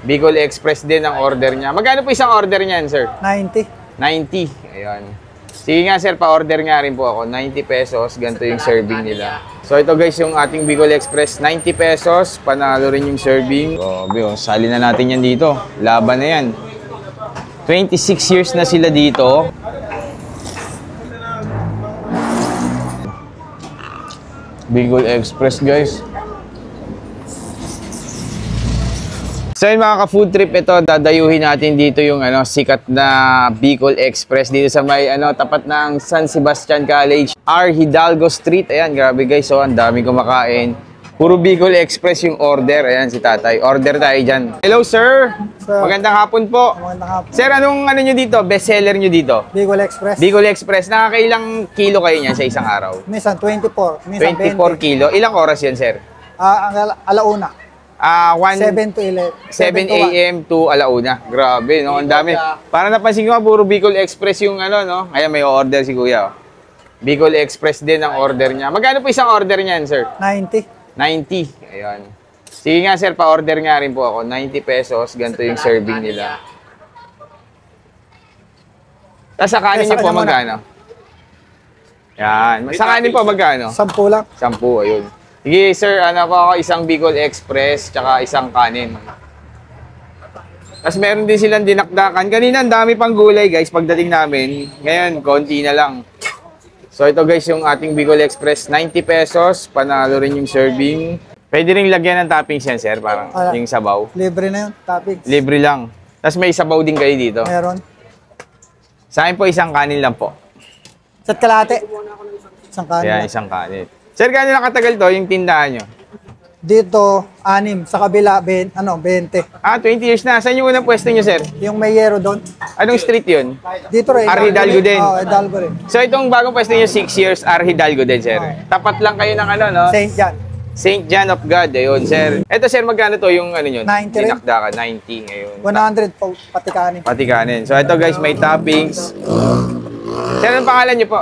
Bicol Express din ang order niya. Magkano po isang order niyan, sir? 90. 90. Ayun. Sige nga, sir, pa-order nga rin po ako. 90 pesos. Ganito yung serving nila. So, ito guys, yung ating Bicol Express. 90 pesos. Panalo rin yung serving. So, sali na natin yan dito. Laban na yan. 26 years na sila dito. Bicol Express, guys. So yun mga ka-food trip, ito dadayuhin natin dito yung sikat na Bicol Express dito sa may tapat ng San Sebastian College, R. Hidalgo Street. Ayan, grabe guys, so ang dami kumakain. Puro Bicol Express yung order. Ayan si tatay. Order tayo dyan. Hello sir. Magandang hapon po. Magandang hapon. Sir, anong nyo dito? Best seller nyo dito? Bicol Express. Bicol Express. Nakakailang kilo kayo niyan sa isang araw? Minsan 24. Minsan 24 20. kilo. Ilang oras yan sir? Alauna. 7 to 11. 7 a.m. to alauna. Grabe, no? Ang dami. Para napansin ko, puro Bicol Express yung no? Ayan, may order si kuya. Bicol Express din ang order niya. Magkano po isang order niyan, sir? 90. 90. Ayan. Sige nga, sir, pa-order nga rin po ako. 90 pesos. Ganito yung serving nila. Tapos sa kanin niyo po, magkano? Yan. Sa kanin po, magkano? 10 lang. 10, ayun. Sige, sir, po ako, isang Bicol Express, tsaka isang kanin. Tapos meron din silang dinakdakan. Kanina, ang dami pang gulay, guys, pagdating namin. Ngayon, konti na lang. So, ito, guys, yung ating Bicol Express. 90 pesos. Panalo rin yung serving. Pwede rin lagyan ng toppings yan, sir, parang yung sabaw. Libre na yun, toppings. Libre lang. Tapos may sabaw din kayo dito. Meron. Sa akin po, isang kanin lang po. Sa kalate. Isang kanin. Ayan, isang kanin. Sir, gano'n nakatagal to, yung tindahan nyo? Dito, 6. Sa kabila, 20. 20 years na. Saan yung unang pwesto nyo, sir? Yung may yero doon. Anong street yun? Dito rin. R. Hidalgo din. Oo, Hidalgo rin. So, itong bagong pwesto nyo, 6 years, R. Hidalgo din, sir. Tapat lang kayo ng no? St. John. St. John of God, ayun, sir. Ito, sir, magkano to yung nyo? 90 rin. Dinakdakan, 90, ayun. 100 po, pati kanin. Pati kanin. So, ito, guys, may toppings. Sir, anong pangalan nyo po?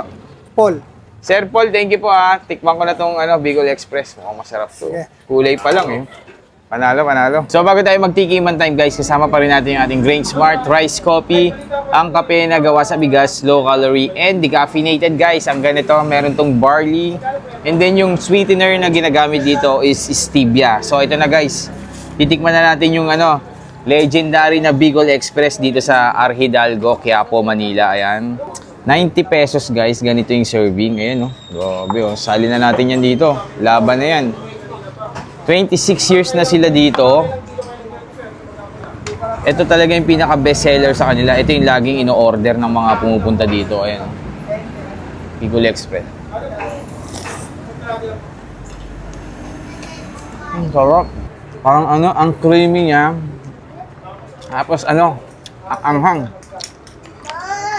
Paul. Sir Paul, thank you po Tikman ko na tong Bicol Express. Mukhang masarap to. Yeah. Kulay pa lang eh. Panalo, panalo. So bago tayo magtikiman time guys, kasama pa rin natin yung ating Grain Smart Rice Coffee. Ang kape na gawa sa bigas, low calorie and decaffeinated guys. Ang ganito, meron tong barley. And then yung sweetener na ginagamit dito is stevia. So ito na guys, titikman na natin yung legendary na Bicol Express dito sa R. Hidalgo, Quiapo, Manila. Ayan. 90 pesos guys, ganito yung serving. Ayan, grabe, sali na natin yan dito. Laban na yan. 26 years na sila dito. Ito talaga yung pinaka best seller sa kanila. Ito yung laging ino-order ng mga pumupunta dito. Ayan, Bicol Express. Ang sarap. Parang ang creamy niya. Tapos ang anghang.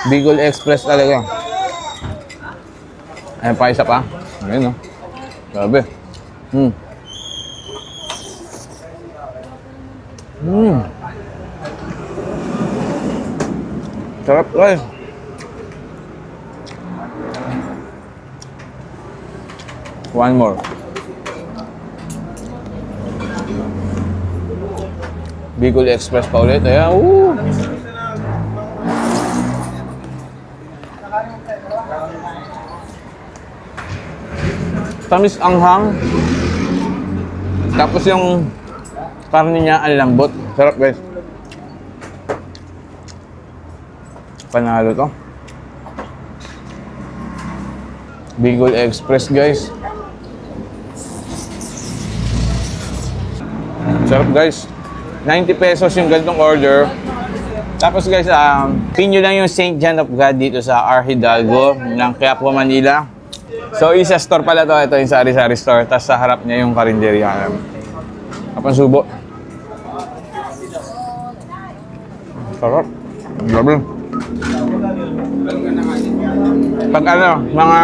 Bicol Express talaga. Ayan pa, isa pa. Ayan, grabe. Sarap, guys. One more. Bicol Express pa ulit. Ayan, tamis anghang. Tapos yung karne niya ang lambot. Sarap guys. Panalo to. Bicol Express guys. Sarap guys. 90 pesos yung ganitong order. Tapos guys, pin nyo lang yung St. John of God dito sa R. Hidalgo ng Quiapo, Manila. So, isa store pala to. Ito yung sari-sari store. Tapos sa harap niya yung karinderya. Kapang subo. Sarap. Grabe. Pag mga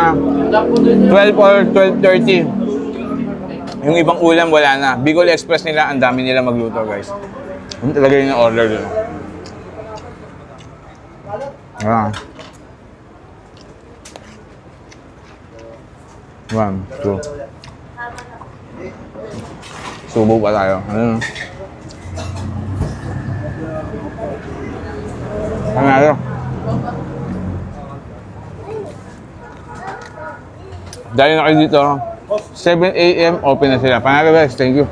12 or 12:30, yung ibang ulam wala na. Bicol Express nila, ang dami nila magluto guys. Ano talaga yung order dito? One, two. Subo pa tayo. Panalo. Dahil na kayo dito, 7 a.m. open na sila. Panalo guys, thank you.